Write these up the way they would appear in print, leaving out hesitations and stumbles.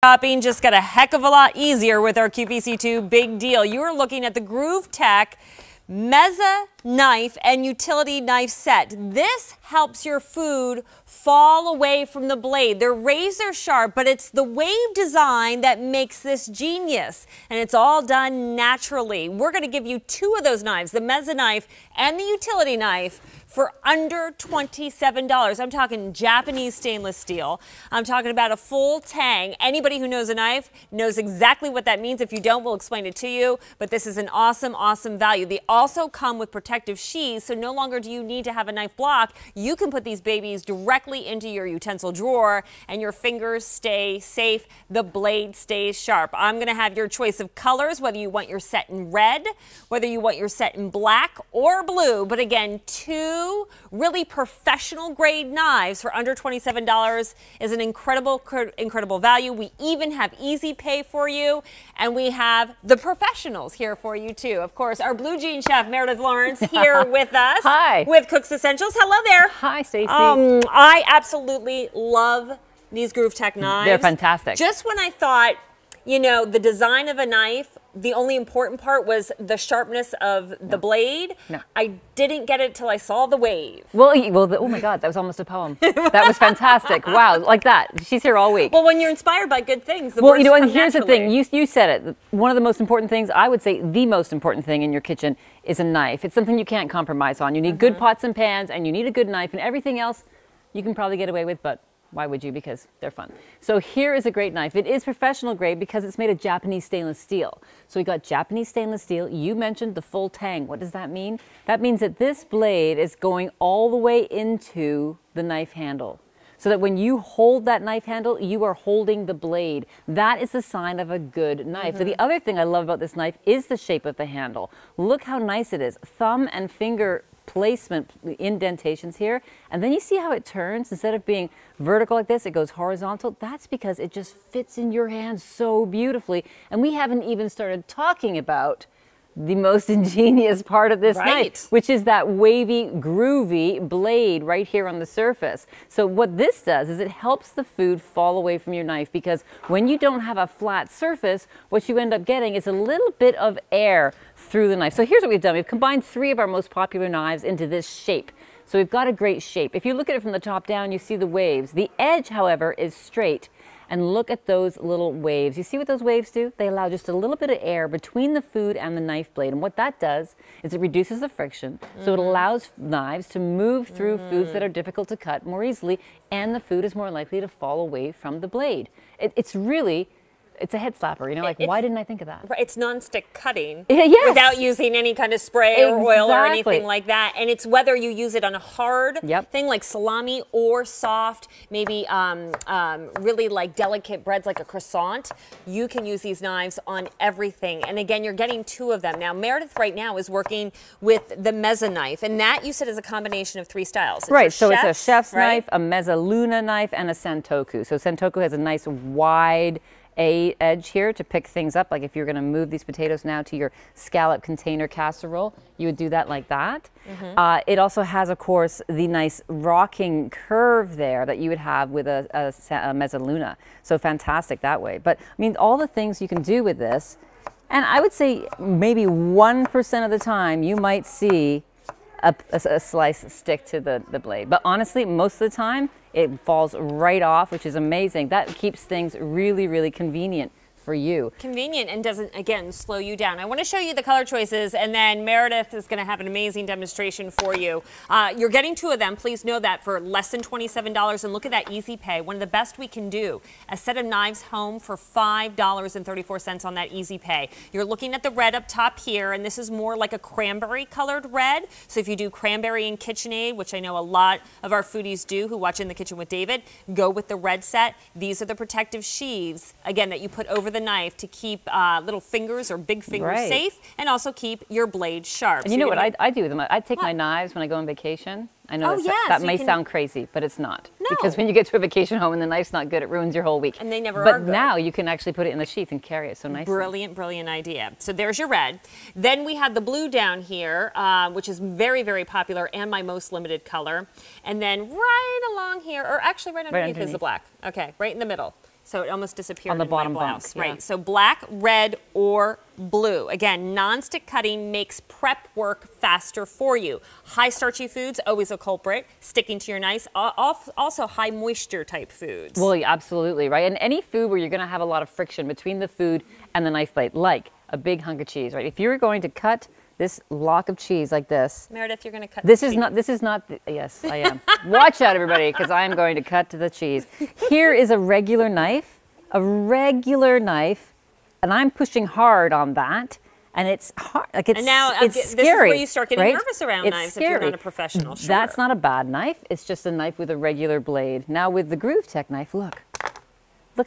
Shopping just got a heck of a lot easier with our QVC2 big deal. You are looking at the Groovetech Mezza knife and utility knife set. This helps your food fall away from the blade. They're razor sharp, but it's the wave design that makes this genius, and it's all done naturally. We're going to give you two of those knives, the Mezza knife and the utility knife, for under $27. I'm talking Japanese stainless steel. I'm talking about a full tang. Anybody who knows a knife knows exactly what that means. If you don't, we'll explain it to you. But this is an awesome, awesome value. They also come with protective sheaths, so no longer do you need to have a knife block. You can put these babies directly into your utensil drawer, and your fingers stay safe. The blade stays sharp. I'm going to have your choice of colors, whether you want your set in red, whether you want your set in black or blue. But again, two really professional grade knives for under $27 is an incredible value. We even have easy pay for you, and we have the professionals here for you too. Of course, our blue jean chef Meredith Lawrence here with us. Hi. With CooksEssentials. Hello there. Hi, Stacey. I absolutely love these Groovetech knives. They're fantastic. Just when I thought, you know, the design of a knife, the only important part was the sharpness of the blade. No. I didn't get it till I saw the wave. Well, oh my God, that was almost a poem. That was fantastic. Wow, like that. She's here all week. Well, when you're inspired by good things, the well, words you know, and come here's naturally. the thing. You said it. One of the most important things, I would say the most important thing in your kitchen is a knife. It's something you can't compromise on. You need good pots and pans, and you need a good knife, and everything else you can probably get away with, but why would you? Because they're fun. So here is a great knife. It is professional grade because it's made of Japanese stainless steel. So we got Japanese stainless steel. You mentioned the full tang. What does that mean? That means that this blade is going all the way into the knife handle. So that when you hold that knife handle, you are holding the blade. That is a sign of a good knife. So the other thing I love about this knife is the shape of the handle. Look how nice it is. Thumb and finger placement indentations here, and then you see how it turns. Instead of being vertical like this, it goes horizontal. That's because it just fits in your hand so beautifully. And we haven't even started talking about the most ingenious part of this knife, which is that wavy, groovy blade right here on the surface. So what this does is it helps the food fall away from your knife, because when you don't have a flat surface, what you end up getting is a little bit of air through the knife. So here's what we've done. We've combined three of our most popular knives into this shape. So we've got a great shape. If you look at it from the top down, you see the waves. The edge, however, is straight. And look at those little waves. You see what those waves do? They allow just a little bit of air between the food and the knife blade. And what that does is it reduces the friction. So it allows knives to move through foods that are difficult to cut more easily, and the food is more likely to fall away from the blade. It's a head slapper, you know, like, why didn't I think of that? It's non-stick cutting Yes. without using any kind of spray or oil or anything like that. And it's whether you use it on a hard thing like salami or soft, maybe really like delicate breads like a croissant. You can use these knives on everything. And again, you're getting two of them. Now, Meredith right now is working with the Mezza knife. And that, you said, is a combination of three styles. It's so it's a chef's knife, a Mezzaluna knife, and a Sentoku. So Sentoku has a nice wide edge here to pick things up. Like if you're going to move these potatoes now to your scallop container casserole, you would do that like that. It also has, of course, the nice rocking curve there that you would have with a Mezzaluna. So fantastic that way. But I mean, all the things you can do with this, and I would say maybe 1% of the time you might see a slice stick to the blade. But honestly, most of the time, it falls right off, which is amazing. That keeps things really, really convenient for you. Convenient and doesn't, again, slow you down. I want to show you the color choices, and then Meredith is going to have an amazing demonstration for you. You're getting two of them. Please know that for less than $27, and look at that easy pay. One of the best we can do. A set of knives home for $5.34 on that easy pay. You're looking at the red up top here, and this is more like a cranberry colored red. So if you do cranberry and KitchenAid, which I know a lot of our foodies do who watch In the Kitchen with David, go with the red set. These are the protective sheaths, again, that you put over the knife to keep little fingers or big fingers safe, and also keep your blade sharp. And you know what I do with them? I take my knives when I go on vacation. I know that may sound crazy, but it's not. No. Because when you get to a vacation home and the knife's not good, it ruins your whole week. And they never are good. But now you can actually put it in the sheath and carry it so nicely. Brilliant, brilliant idea. So there's your red. Then we have the blue down here, which is very, very popular and my most limited color. And then right along here, or actually right underneath is the black. Okay, right in the middle. So it almost disappeared On the in bottom my blouse. bunk, yeah. Right. So black, red, or blue. Again, nonstick cutting makes prep work faster for you. High starchy foods, always a culprit. Sticking to your knives. Also high moisture type foods. Well, yeah, absolutely, right? And any food where you're going to have a lot of friction between the food and the knife blade, like a big hunk of cheese, right? If you're going to cut this block of cheese like this. Meredith, you're going to cut this the is cheese. not, yes, I am. Watch out, everybody, because I'm going to cut the cheese. Here is a regular knife, and I'm pushing hard on that. And it's hard, like it's, and now, it's this scary. This is where you start getting right? nervous around it's knives scary. if you're not a professional. Sure. That's not a bad knife. It's just a knife with a regular blade. Now with the Groovetech knife, look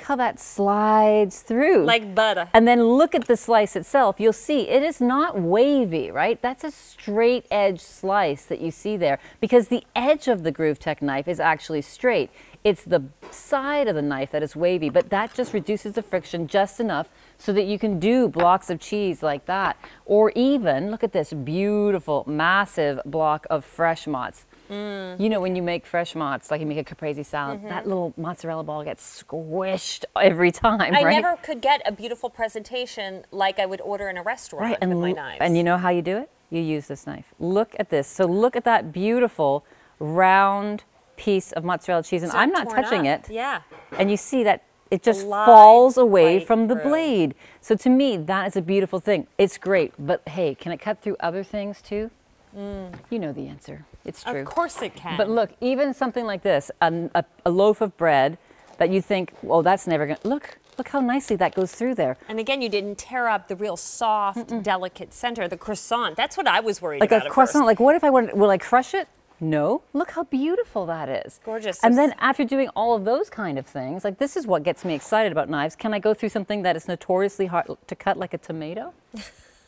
how that slides through. Like butter. And then look at the slice itself. You'll see it is not wavy, right? That's a straight edge slice that you see there because the edge of the Groovetech knife is actually straight. It's the side of the knife that is wavy, but that just reduces the friction just enough so that you can do blocks of cheese like that. Or even, look at this beautiful, massive block of fresh mozz. You know, when you make fresh mozz, like you make a caprese salad, that little mozzarella ball gets squished every time, I right? never could get a beautiful presentation like I would order in a restaurant with my knives. And you know how you do it? You use this knife. Look at this. So look at that beautiful round piece of mozzarella cheese, and I'm not touching it. Yeah. And you see that it just Slides falls away right from the through. blade. So to me, that is a beautiful thing. It's great, but hey, can it cut through other things too? You know the answer. It's true. Of course it can. But look, even something like this, a loaf of bread that you think, oh, that's never going to, look how nicely that goes through there. And again, you didn't tear up the real soft, delicate center, the croissant. That's what I was worried Like about a croissant, at first. like what if I wanted, will I crush it? No. Look how beautiful that is. Gorgeous. And then after doing all of those kind of things, like this is what gets me excited about knives. Can I go through something that is notoriously hard to cut like a tomato?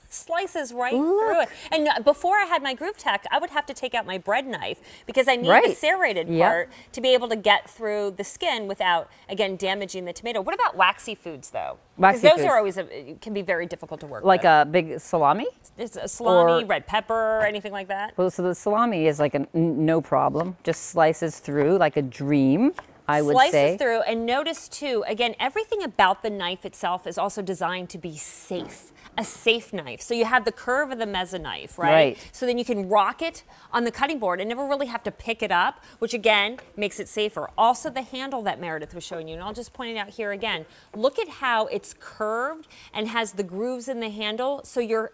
Slices right through it. And before I had my Groovetech, I would have to take out my bread knife because I need the serrated part to be able to get through the skin without, again, damaging the tomato. What about waxy foods, though? Because those are always can be very difficult to work like with. a big salami? It's a salami, red pepper, anything like that? Well, so the salami is like a no problem. Just slices through like a dream, I would say. Slices through, and notice too, again, everything about the knife itself is also designed to be safe. A safe knife. So you have the curve of the Mezza knife, right? So then you can rock it on the cutting board and never really have to pick it up, which again makes it safer. Also the handle that Meredith was showing you, and I'll just point it out here again. Look at how it's curved and has the grooves in the handle, so your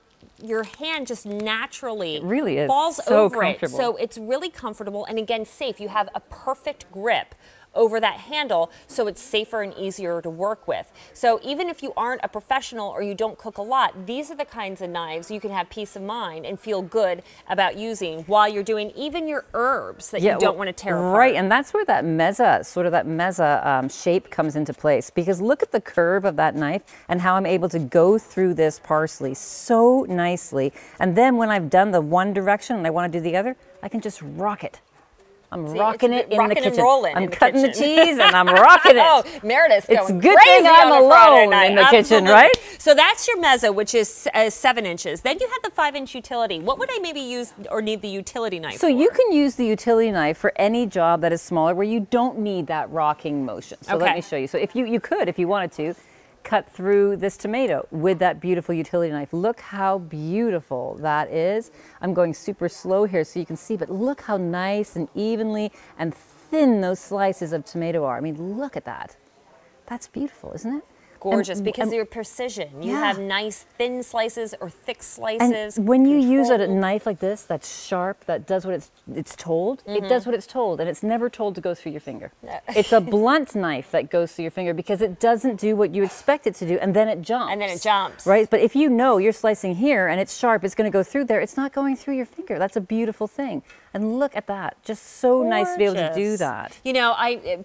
hand just naturally really is falls so over it. comfortable. So it's really comfortable and again safe. You have a perfect grip over that handle, so it's safer and easier to work with. So even if you aren't a professional or you don't cook a lot, these are the kinds of knives you can have peace of mind and feel good about using while you're doing even your herbs that you don't want to tear apart. Right, and that's where that Mezza, shape comes into place, because look at the curve of that knife and how I'm able to go through this parsley so nicely. And then when I've done the one direction and I want to do the other, I can just rock it. I'm rocking it in the kitchen. I'm cutting the cheese and I'm rocking it. Oh, Meredith's going It's a good crazy thing I'm alone in the kitchen, right? So that's your Mezza, which is 7 inches. Then you have the 5-inch utility. What would I maybe use or need the utility knife for? So you can use the utility knife for any job that is smaller where you don't need that rocking motion. So let me show you. So if you could, if you wanted to, cut through this tomato with that beautiful utility knife. Look how beautiful that is. I'm going super slow here so you can see, but look how nice and evenly and thin those slices of tomato are. I mean, look at that. That's beautiful, isn't it? Gorgeous, because of your precision. You have nice thin slices or thick slices. And when you use a knife like this, that's sharp, that does what it's told, it does what it's told, and it's never told to go through your finger. It's a blunt knife that goes through your finger because it doesn't do what you expect it to do, and then it jumps. And then it jumps. Right? But if you know you're slicing here and it's sharp, it's going to go through there, it's not going through your finger. That's a beautiful thing. And look at that. Just so nice to be able to do that. You know,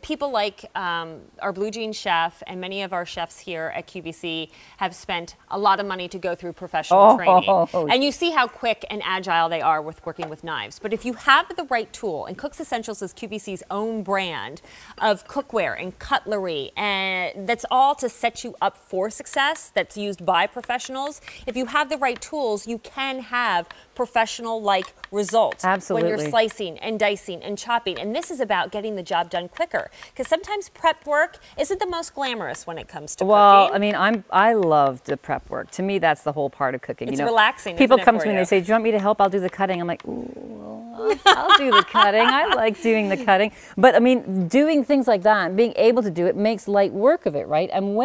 people like our Blue Jean chef and many of our chefs here at QVC have spent a lot of money to go through professional training. And you see how quick and agile they are with working with knives. But if you have the right tool, and CooksEssentials is QVC's own brand of cookware and cutlery, and that's all to set you up for success, that's used by professionals. If you have the right tools, you can have professional-like results. Absolutely. When you're slicing and dicing and chopping. And this is about getting the job done quicker. Because sometimes prep work isn't the most glamorous when it comes to cooking. Well, I mean, I love the prep work. To me, that's the whole part of cooking. It's relaxing. People come to me and they say, "Do you want me to help? I'll do the cutting." I'm like, "Ooh, I'll do the cutting. I like doing the cutting." But I mean, doing things like that and being able to do it makes light work of it, right? And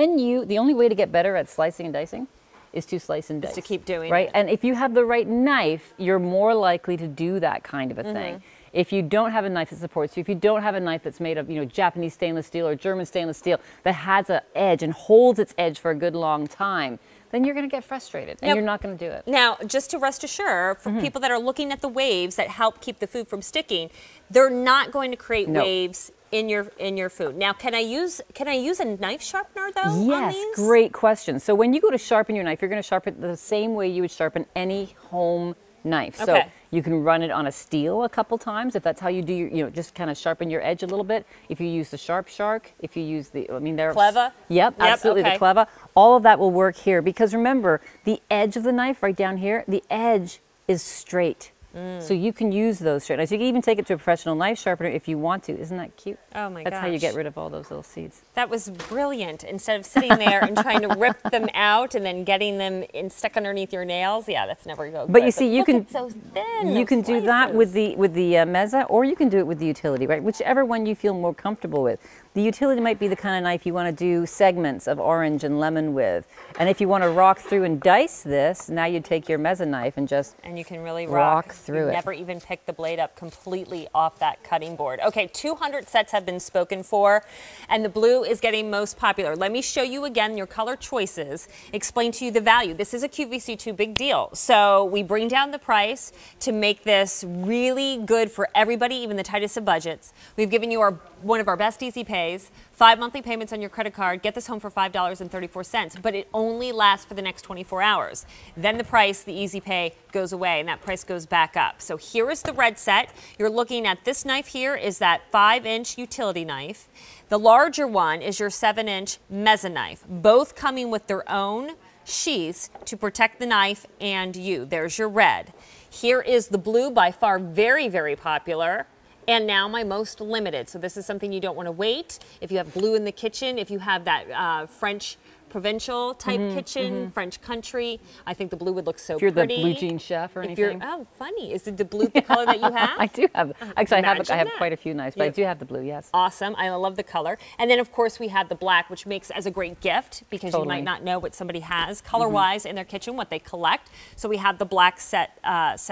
the only way to get better at slicing and dicing is to slice and dice. To keep doing right? it. And if you have the right knife, you're more likely to do that kind of a thing. If you don't have a knife that supports you, if you don't have a knife that's made of, Japanese stainless steel or German stainless steel that has an edge and holds its edge for a good long time, then you're going to get frustrated and you're not going to do it. Now, just to rest assured, for people that are looking at the waves that help keep the food from sticking, they're not going to create waves in your food. Now, can I use a knife sharpener though? Yes, great question. So when you go to sharpen your knife, you're going to sharpen it the same way you would sharpen any home knife. So you can run it on a steel a couple times if that's how you do your, just kind of sharpen your edge a little bit. If you use the Sharp Shark, if you use the, they're Cleva. Yep, absolutely, the Cleva. All of that will work here because remember, the edge of the knife right down here, the edge is straight. So you can use those straight knives. You can even take it to a professional knife sharpener if you want to. Isn't that cute? Oh my gosh. That's how you get rid of all those little seeds. That was brilliant. Instead of sitting there and trying to rip them out and then getting them stuck underneath your nails, that's never going to go good. But you see, you can it's so thin, you can do that with the Mezza, or you can do it with the utility, right? Whichever one you feel more comfortable with. The utility might be the kind of knife you want to do segments of orange and lemon with. And if you want to rock through and dice this, now you take your Mezza knife and you can really rock through it. Never even pick the blade up completely off that cutting board. Okay, 200 sets have been spoken for, and the blue is getting most popular. Let me show you again your color choices, explain to you the value. This is a QVC2 big deal. So we bring down the price to make this really good for everybody, even the tightest of budgets. We've given you one of our best easy pays, 5 monthly payments on your credit card. Get this home for $5.34, but it only lasts for the next 24 hours. Then the price, the easy pay, goes away, and that price goes back up. So here is the red set. You're looking at this knife here is that 5-inch utility knife. The larger one is your 7-inch Mezza knife, both coming with their own sheaths to protect the knife and you. There's your red. Here is the blue, by far very, very popular. And now my most limited. So this is something you don't want to wait. If you have blue in the kitchen, if you have that French provincial type kitchen, French country, I think the blue would look so pretty. If you're the blue jean chef or anything. Oh, funny. Is it the blue the color that you have? I do have. Actually, I have quite a few knives, but I do have the blue, yes. Awesome. I love the color. And then, of course, we have the black, which makes as a great gift because you might not know what somebody has color-wise in their kitchen, what they collect. So we have the black set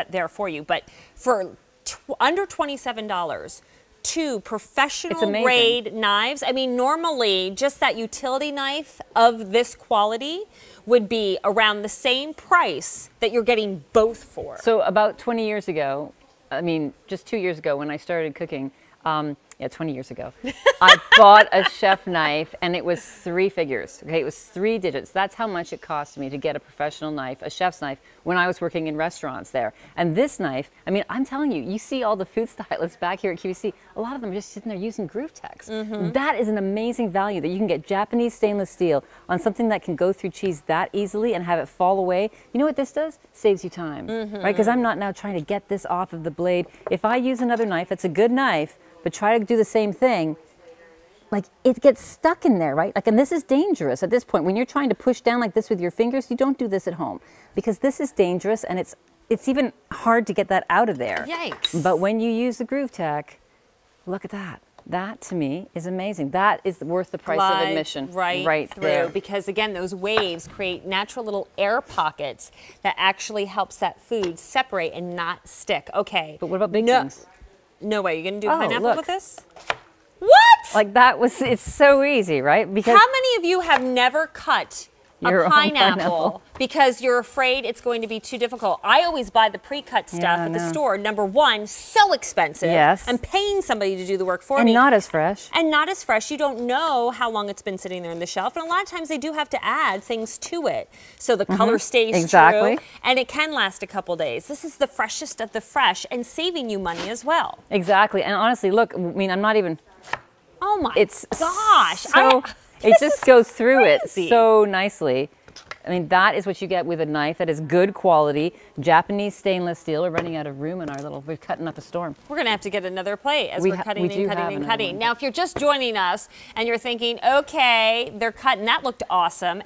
there for you. But for under $27, 2 professional grade knives. I mean, normally just that utility knife of this quality would be around the same price that you're getting both for. So about 20 years ago, just 2 years ago when I started cooking, 20 years ago, I bought a chef knife and it was 3 figures. Okay, it was 3 digits. That's how much it cost me to get a professional knife, a chef's knife, when I was working in restaurants there. And this knife, I'm telling you, you see all the food stylists back here at QVC, a lot of them are just sitting there using Groovetechs. That is an amazing value that you can get Japanese stainless steel on something that can go through cheese that easily and have it fall away. You know what this does? Saves you time, right? Because I'm not now trying to get this off of the blade. If I use another knife that's a good knife, but try to do the same thing, it gets stuck in there, right? And this is dangerous at this point. When you're trying to push down like this with your fingers, you don't do this at home because this is dangerous and it's even hard to get that out of there. Yikes. But when you use the Groovetech, look at that. That to me is amazing. That is worth the price of admission. Right through. There. Because again, those waves create natural little air pockets that actually helps that food separate and not stick. Okay. But what about big things? No way. You're going to do pineapple with this? What? It's so easy, right? Because how many of you have never cut a pineapple because you're afraid it's going to be too difficult? I always buy the pre-cut stuff at the store. Number one, so expensive. Yes. I'm paying somebody to do the work for me. And not as fresh. And not as fresh. You don't know how long it's been sitting there on the shelf. And a lot of times they do have to add things to it so the color stays true. And it can last a couple days. This is the freshest of the fresh and saving you money as well. Exactly. And honestly, look, I'm not even... Oh my gosh. So it just goes through it so nicely. I mean, that is what you get with a knife that is good quality, Japanese stainless steel. We're running out of room in our we're cutting up a storm. We're going to have to get another plate as we're cutting and cutting and cutting. Now, if you're just joining us and you're thinking, okay, they're cutting, that looked awesome. And